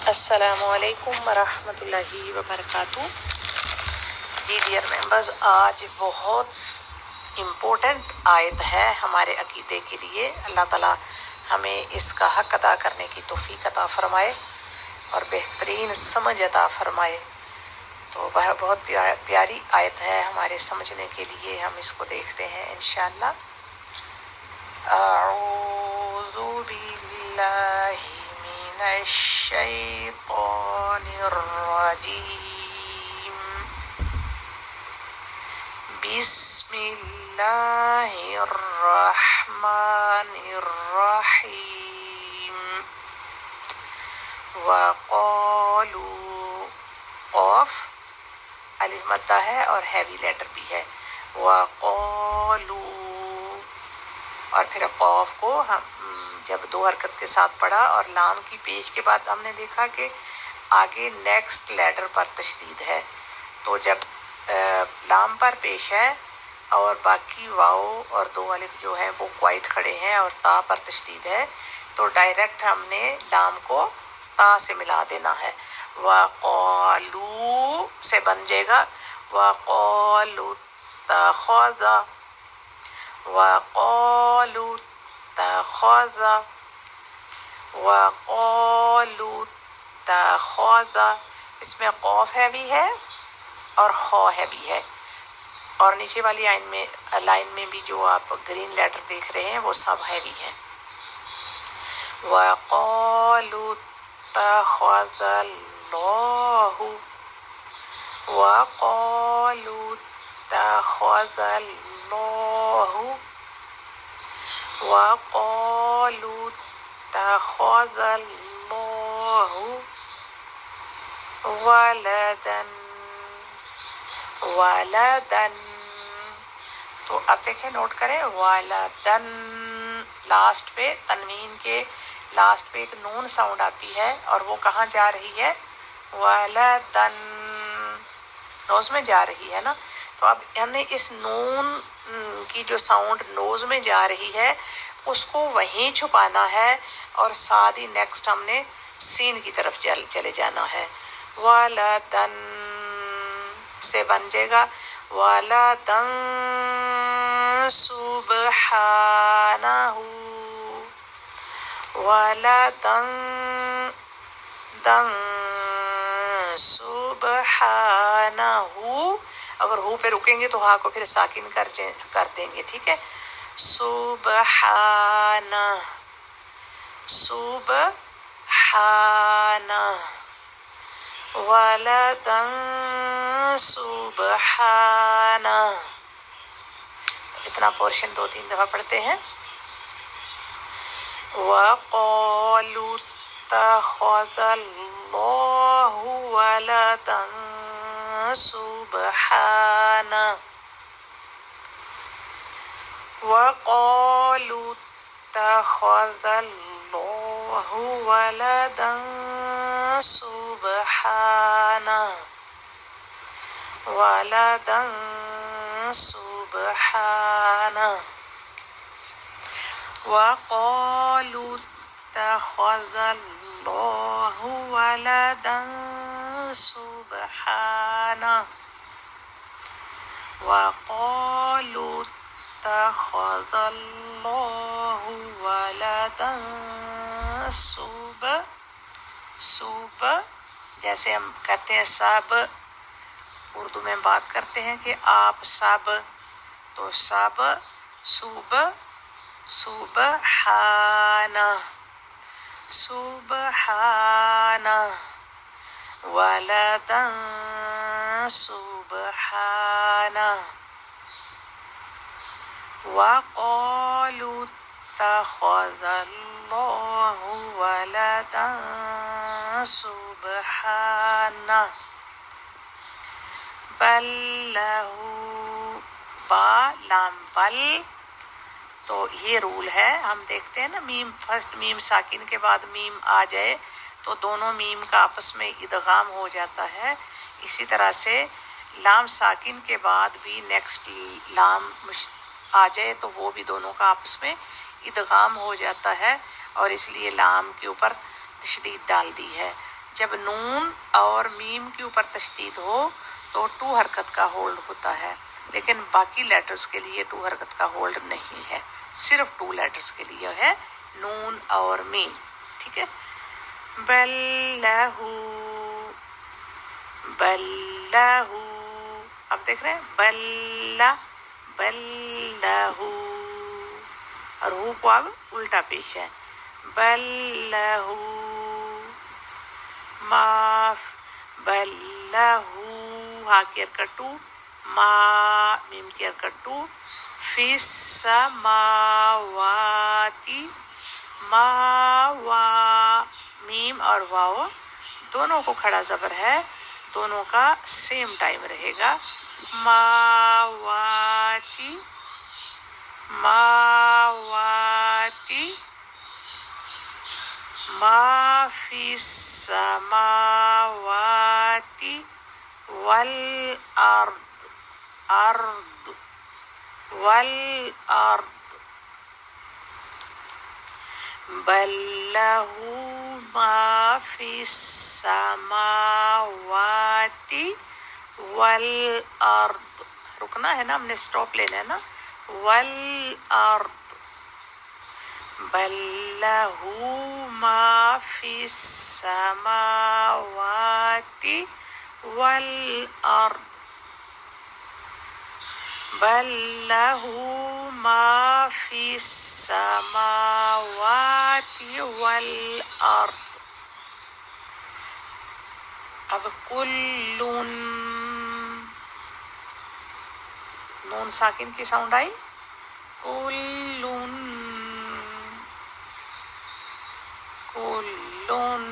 السلام علیکم ورحمۃ اللہ وبرکاتہ۔ جی ڈیئر ممبرز، آج بہت امپورٹنٹ آیت ہے ہمارے عقیدے کے لیے۔ اللہ تعالیٰ ہمیں اس کا حق ادا کرنے کی توفیق عطا فرمائے اور بہترین سمجھ عطا فرمائے۔ تو بہت پیاری آیت ہے ہمارے سمجھنے کے لیے، ہم اس کو دیکھتے ہیں انشاءاللہ۔ اعوذ باللہ من الشیطان الرجیم، بسم اللہ الرحمن الرحیم۔ وقالوا، قاف الف مدہ ہے اور ہیوی لیٹر بھی ہے، وقالوا، اور پھر قاف کو ہم جب دو حرکت کے ساتھ پڑھا اور لام کی پیش کے بعد ہم نے دیکھا کہ آگے نیکسٹ لیٹر پر تشدید ہے، تو جب لام پر پیش ہے اور باقی واو اور دو الف جو ہیں وہ کوائٹ کھڑے ہیں اور تا پر تشدید ہے، تو ڈائریکٹ ہم نے لام کو تا سے ملا دینا ہے۔ وقالو سے بن جائے گا وقالو اتخذ، وقالو اتخذ، وقالو اتخذ، اس میں قاف ہیوی ہے اور خا ہیوی ہے، اور نیچے والی لائن میں بھی جو آپ گرین لیٹر دیکھ رہے ہیں وہ سب ہیوی ہیں۔ وقالوا اتخذ اللہ، وقالوا اتخذ اللہ، وقالوا اتخذ اللہ ولدا، ولدا، تو اب دیکھیں نوٹ کریں، ولدن، لاسٹ پہ تنوین کے لاسٹ پہ ایک نون ساؤنڈ آتی ہے اور وہ کہاں جا رہی ہے؟ ولدن، نوز میں جا رہی ہے نا۔ تو اب ہم نے اس نون کی جو ساؤنڈ نوز میں جا رہی ہے اس کو وہیں چھپانا ہے اور ساتھ ہی نیکسٹ ہم نے سین کی طرف چلے جانا ہے۔ ولدن سے بن جائے گا ولدن سبحانہ، ولدن دن سبحانہ، اگر ہو پہ رکیں گے تو ہا کو پھر ساکن کر دیں گے، ٹھیک ہے۔ سبحانہ، سبحانہ، ولدن سبحانہ، اتنا پورشن 2-3 دفعہ پڑھتے ہیں۔ وقالوا اتخذ اللہ ولدا سبحانہ، وقالوا اتخذ اللہ ولدا سبحانہ، ولدا سبحانہ، وقالوا اتخذ اللہ ولدا سبحانہ، وقالوا اتخذ اللہ ولدا سب، جیسے ہم کہتے ہیں سب، اردو میں بات کرتے ہیں کہ آپ سب، تو سب، سبحانہ، سبحانہ، ولدا سبحانہ، وقالوا اتخذ اللہ ولدا سبحانہ، بل لہ، با لام بل، تو یہ رول ہے، ہم دیکھتے ہیں نا میم، فرسٹ میم ساکن کے بعد میم آ جائے تو دونوں میم کا آپس میں ادغام ہو جاتا ہے، اسی طرح سے لام ساکن کے بعد بھی نیکسٹ لام آ جائے تو وہ بھی دونوں کا آپس میں ادغام ہو جاتا ہے، اور اس لیے لام کے اوپر تشدید ڈال دی ہے۔ جب نون اور میم کے اوپر تشدید ہو تو ٹو حرکت کا ہولڈ ہوتا ہے، لیکن باقی لیٹرز کے لیے ٹو حرکت کا ہولڈ نہیں ہے، صرف ٹو لیٹرز کے لیے ہے، نون اور میم. ٹھیک ہے. بل لہو، بل لہو، اب دیکھ رہے ہیں بل، بل لہو، اور ہو کو اب الٹا پیش ہے، بل لہو معاف، بل لہو ہا کی حرکت ٹو، ما میم کی حرکت ٹو، فی السماواتی، ما وا میم اور واو دونوں کو کھڑا زبر ہے، دونوں کا سیم ٹائم رہے گا، ماواتی، ماواتی، ما فی السماواتی والارض، ارض، والارض، بل لہو ما فی السماواتی والارض، رکنا ہے نا، ہم نے سٹاپ لینا ہے نا، والارض، بل لہو ما فی السماواتی والارض، بل لہو ما فی السماواتی والارض. اب کلن، نون ساکن کی ساؤنڈ آئی، کلن، کلن،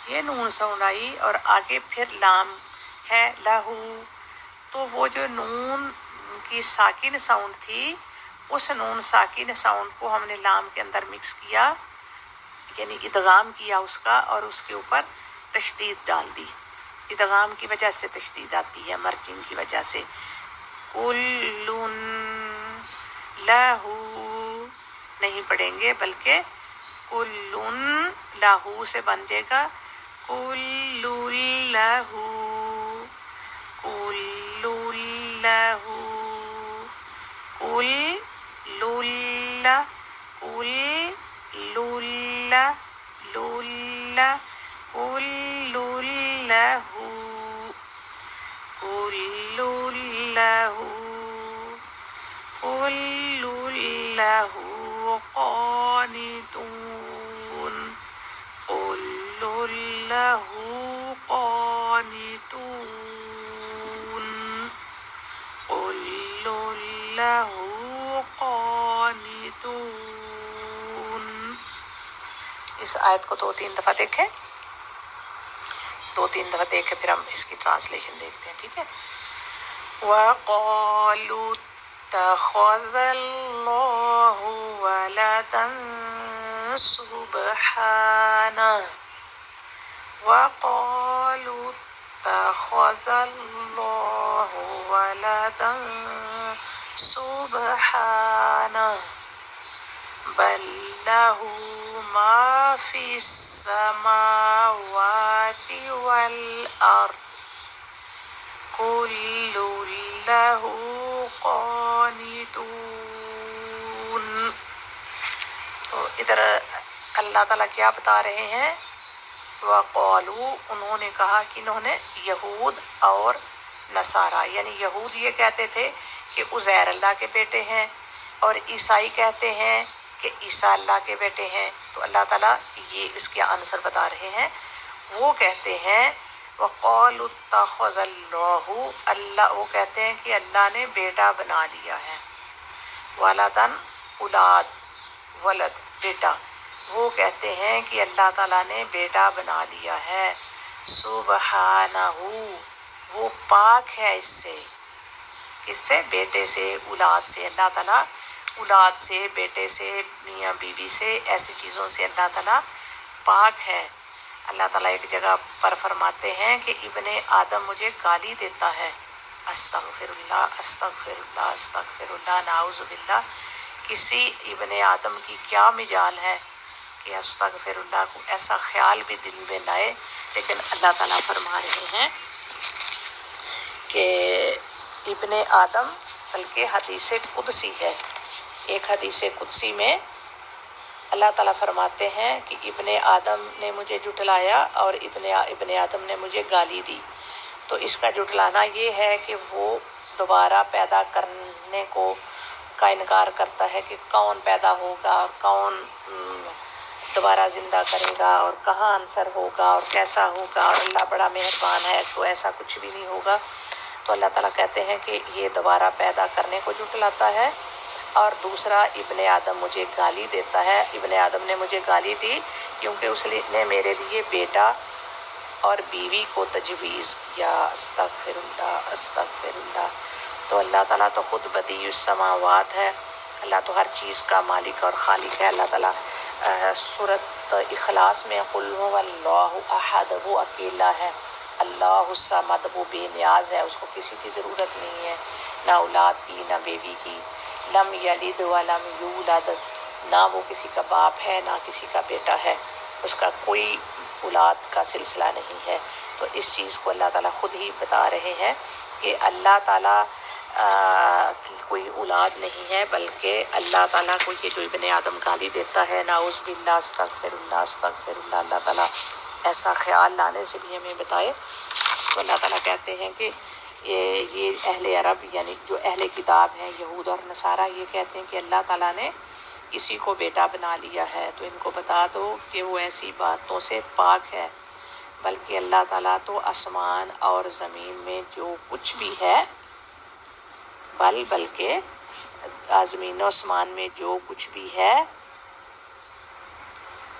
یہ نون ساؤنڈ آئی، اور آگے پھر لام ہے لہو، تو وہ جو نون کی ساکن ساؤنڈ تھی اس نون ساکن ساؤنڈ کو ہم نے لام کے اندر مکس کیا، یعنی ادغام کیا اس کا، اور اس کے اوپر تشدید ڈال دی. ادغام کی وجہ سے تشدید آتی ہے، مرجنگ کی وجہ سے. کلن لہو نہیں پڑھیں گے، بلکہ کلن لہو سے بن جائے گا، کلن لہو، کلن لہو، کلن، کلن، لولا، لولا، کل لہو، کل لہو، کل لہو قانتون، کل لہو قانتون، کل لہو قانتون. اس آیت کو 2-3 دفعہ دیکھیں، 2-3 دفعہ دیکھ کے پھر ہم اس کی ٹرانسلیشن دیکھتے ہیں. ٹھیک ہے. وَقَالُوا اتَّخَذَ اللَّهُ وَلَدًا سُبْحَانَهُ، وَقَالُوا اتَّخَذَ اللَّهُ وَلَدًا سُبْحَانَهُ، بل لہو ما فی السماوات والارض، کل لہو قانتون. تو ادھر اللہ تعالیٰ کیا بتا رہے ہیں، وقالو انہوں نے کہا، کنہوں نے، یہود اور نصارہ. یعنی یہود یہ کہتے تھے کہ عزیر اللہ کے بیٹے ہیں، اور عیسائی کہتے ہیں کہ عیسیٰ اللہ کے بیٹے ہیں. تو اللہ تعالیٰ یہ اس کے آنسر بتا رہے ہیں. وہ کہتے ہیں وَقَالُوا اتَّخَذَ اللَّهُ، اللہ، وہ کہتے ہیں کہ اللہ نے بیٹا بنا لیا ہے، وَلَدًا اولاد، ولد بیٹا، وہ کہتے ہیں کہ اللہ تعالیٰ نے بیٹا بنا لیا ہے. سبحانہ، وہ پاک ہے اس سے، کس سے، بیٹے سے، اولاد سے. اللہ تعالیٰ اولاد سے، بیٹے سے، میاں بیوی سے، ایسی چیزوں سے اللہ تعالیٰ پاک ہے. اللہ تعالیٰ ایک جگہ پر فرماتے ہیں کہ ابن آدم مجھے گالی دیتا ہے، استغفر اللہ، استغفر اللہ، استغفر اللہ، نعوذ باللہ. کسی ابن آدم کی کیا مجال ہے کہ استغفراللہ کو ایسا خیال بھی دل میں لائے، لیکن اللہ تعالیٰ فرما رہے ہیں کہ ابن آدم، بلکہ حدیث قدسی ہے، ایک حدیث قدسی میں اللہ تعالیٰ فرماتے ہیں کہ ابن آدم نے مجھے جھٹلایا اور ابن آدم نے مجھے گالی دی۔ تو اس کا جھٹلانا یہ ہے کہ وہ دوبارہ پیدا کرنے کا انکار کرتا ہے کہ کون پیدا ہوگا اور کون دوبارہ زندہ کرے گا اور کہاں عنصر ہوگا اور کیسا ہوگا، اور اللہ بڑا مہربان ہے تو ایسا کچھ بھی نہیں ہوگا۔ تو اللہ تعالیٰ کہتے ہیں کہ یہ دوبارہ پیدا کرنے کو جھٹلاتا ہے۔ اور دوسرا، ابن آدم مجھے گالی دیتا ہے، ابن آدم نے مجھے گالی دی کیونکہ اس نے میرے لیے بیٹا اور بیوی کو تجویز کیا۔ استغفر اللہ، استغفر اللہ۔ تو اللہ تعالیٰ تو خود بدیع السماوات ہے، اللہ تو ہر چیز کا مالک اور خالق ہے۔ اللہ تعالیٰ سورۃ اخلاص میں قل هو اللہ احد، وہ اکیلا ہے، اللہ الصمد، وہ بے نیاز ہے، اس کو کسی کی ضرورت نہیں ہے، نہ اولاد کی نہ بیوی کی، لم یلد ولم یولد، نہ وہ کسی کا باپ ہے نہ کسی کا بیٹا ہے، اس کا کوئی اولاد کا سلسلہ نہیں ہے۔ تو اس چیز کو اللہ تعالیٰ خود ہی بتا رہے ہیں کہ اللہ تعالیٰ کی کوئی اولاد نہیں ہے، بلکہ اللہ تعالیٰ کو یہ جو ابن آدم گالی دیتا ہے، نعوذ باللہ، استغفر اللہ، استغفر اللہ، اللہ تعالیٰ ایسا خیال لانے سے بھی ہمیں بتائے۔ تو اللہ تعالیٰ کہتے ہیں کہ یہ اہل عرب، یعنی جو اہل کتاب ہیں، یہود اور نصارہ، یہ کہتے ہیں کہ اللہ تعالیٰ نے کسی کو بیٹا بنا لیا ہے۔ تو ان کو بتا دو کہ وہ ایسی باتوں سے پاک ہے، بلکہ اللہ تعالیٰ تو آسمان اور زمین میں جو کچھ بھی ہے، بلکہ زمین و آسمان میں جو کچھ بھی ہے،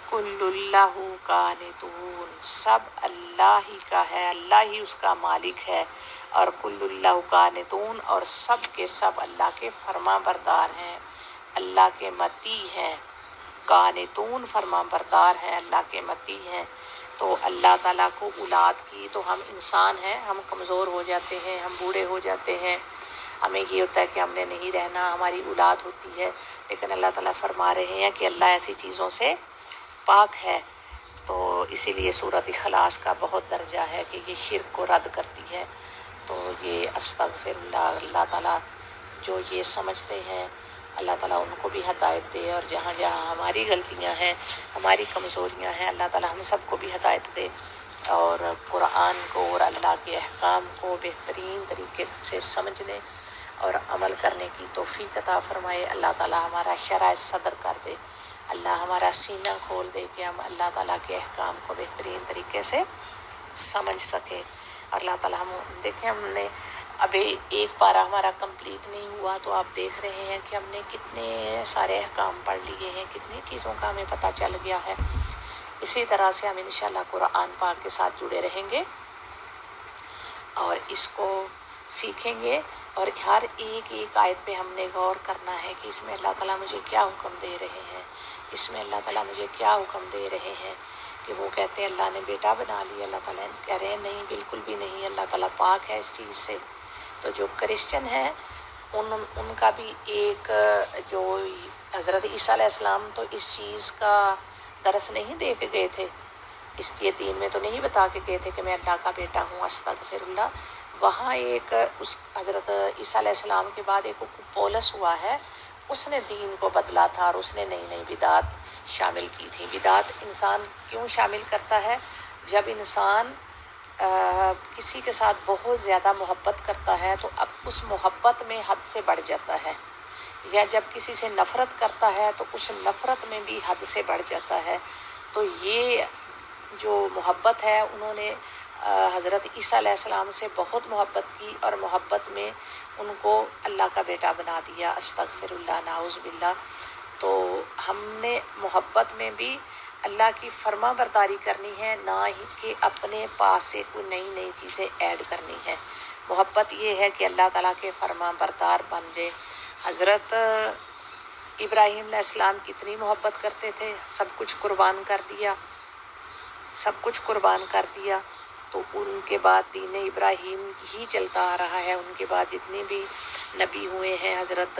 کل اللہ قانتون، سب اللہ ہی کا ہے، اللہ ہی اس کا مالک ہے، اور کل اللہ قانتون، اور سب کے سب اللہ کے فرما بردار ہیں، اللہ کے مطیع ہیں۔ قانتون فرما بردار ہیں، اللہ کے مطیع ہیں۔ تو اللہ تعالیٰ کو اولاد کی، تو ہم انسان ہیں، ہم کمزور ہو جاتے ہیں، ہم بوڑھے ہو جاتے ہیں، ہمیں یہ ہوتا ہے کہ ہم نے نہیں رہنا، ہماری اولاد ہوتی ہے، لیکن اللہ تعالیٰ فرما رہے ہیں کہ اللہ ایسی چیزوں سے پاک ہے۔ تو اسی لیے سورۃ اخلاص کا بہت درجہ ہے کہ یہ شرک کو رد کرتی ہے۔ تو یہ استغفر اللہ، اللہ تعالیٰ جو یہ سمجھتے ہیں، اللہ تعالیٰ ان کو بھی ہدایت دے، اور جہاں جہاں ہماری غلطیاں ہیں، ہماری کمزوریاں ہیں، اللہ تعالیٰ ہم سب کو بھی ہدایت دے، اور قرآن کو اور اللہ کے احکام کو بہترین طریقے سے سمجھنے اور عمل کرنے کی توفیق عطا فرمائے۔ اللہ تعالیٰ ہمارا شرح صدر کر دے، اللہ ہمارا سینہ کھول دے کہ ہم اللہ تعالیٰ کے احکام کو بہترین طریقے سے سمجھ سکیں۔ اور اللہ تعالیٰ ہم دیکھیں، ہم نے ابھی ایک پارہ ہمارا کمپلیٹ نہیں ہوا، تو آپ دیکھ رہے ہیں کہ ہم نے کتنے سارے احکام پڑھ لیے ہیں، کتنی چیزوں کا ہمیں پتہ چل گیا ہے۔ اسی طرح سے ہم انشاءاللہ قرآن پاک کے ساتھ جڑے رہیں گے اور اس کو سیکھیں گے، اور ہر ایک آیت پہ ہم نے غور کرنا ہے کہ اس میں اللہ تعالیٰ مجھے کیا حکم دے رہے ہیں، اس میں اللہ تعالیٰ مجھے کیا حکم دے رہے ہیں۔ کہ وہ کہتے ہیں اللہ نے بیٹا بنا لیا، اللہ تعالیٰ کہہ رہے ہیں نہیں، بالکل بھی نہیں، اللہ تعالیٰ پاک ہے اس چیز سے۔ تو جو کرسچن ہیں ان کا بھی ایک، جو حضرت عیسیٰ علیہ السلام تو اس چیز کا درس نہیں دے کے گئے تھے، اس لیے دین میں تو نہیں بتا کے گئے تھے کہ میں اللہ کا بیٹا ہوں، استغفر اللہ۔ وہاں ایک اس حضرت عیسیٰ علیہ السلام کے بعد ایک پولس ہوا ہے، اس نے دین کو بدلا تھا، اور اس نے نئی نئی بدعات شامل کی تھی۔ بدعات انسان کیوں شامل کرتا ہے؟ جب انسان کسی کے ساتھ بہت زیادہ محبت کرتا ہے تو اب اس محبت میں حد سے بڑھ جاتا ہے، یا جب کسی سے نفرت کرتا ہے تو اس نفرت میں بھی حد سے بڑھ جاتا ہے۔ تو یہ جو محبت ہے، انہوں نے حضرت عیسیٰ علیہ السلام سے بہت محبت کی، اور محبت میں ان کو اللہ کا بیٹا بنا دیا، استغفر اللہ، نعوذ باللہ۔ تو ہم نے محبت میں بھی اللہ کی فرما برداری کرنی ہے، نہ ہی کہ اپنے پاس سے کوئی نئی نئی چیزیں ایڈ کرنی ہے۔ محبت یہ ہے کہ اللہ تعالیٰ کے فرما بردار بن جائے۔ حضرت ابراہیم علیہ السلام کتنی محبت کرتے تھے، سب کچھ قربان کر دیا، سب کچھ قربان کر دیا۔ تو ان کے بعد دین ابراہیم ہی چلتا آ رہا ہے، ان کے بعد جتنے بھی نبی ہوئے ہیں، حضرت